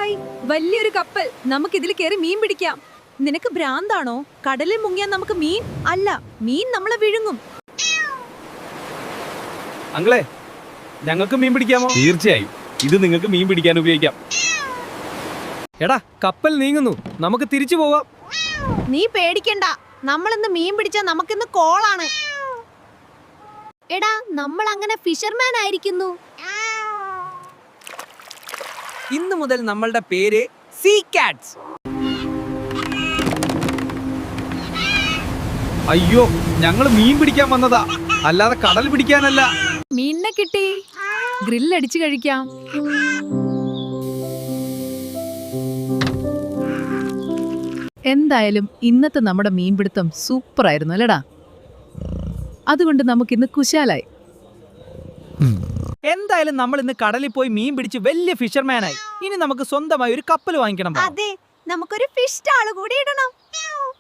Hi, വലിയൊരു കപ്പൽ. നമുക്ക് ഇതിൽ കയറി മീൻ പിടിക്കാം. നിനക്ക് ഭ്രാന്താണോ? കടലിൽ മുങ്ങിയാൽ നമുക്ക് മീൻ അല്ല, മീൻ നമ്മളെ വിഴുങ്ങും. അങ്ങളെ, ഞങ്ങൾക്ക് മീൻ പിടിക്കാമോ? തീർച്ചയായും, ഇത് നിങ്ങൾക്ക് മീൻ പിടിക്കാൻ ഉപയോഗിക്കാം. എടാ, കപ്പൽ നീങ്ങുന്നു, നമുക്ക് തിരിച്ചു പോവാം. നീ പേടിക്കണ്ട, നമ്മളിന്ന് മീൻ പിടിച്ചാൽ നമുക്കിന്ന് കോളാണ്. എടാ, നമ്മൾ അങ്ങനെ ഫിഷർമാൻ ആയിരിക്കുന്നു. ഇന്നു മുതൽ നമ്മളുടെ പേര് സീ കാറ്റ്സ്. അയ്യോ, ഞങ്ങൾ മീൻ പിടിക്കാൻ വന്നതാ, അല്ലാതെ കടൽ പിടിക്കാനല്ല. മീനിനെ കിട്ടി, ഗ്രില്ലടിച്ച് കഴിക്കാം. എന്തായാലും ഇന്നത്തെ നമ്മുടെ മീൻപിടുത്തം സൂപ്പർ ആയിരുന്നു അല്ലടാ. അതുകൊണ്ട് നമുക്കിന്ന് കുശാലായി. എന്തായാലും നമ്മൾ ഇന്ന് കടലിൽ പോയി മീൻ പിടിച്ച് വലിയ ഫിഷർമാനായി. ഇനി നമുക്ക് സ്വന്തമായി ഒരു കപ്പൽ വാങ്ങിക്കണം. അതെ, നമുക്കൊരു ഫിഷ് സ്റ്റാൾ കൂടി ഇടണം.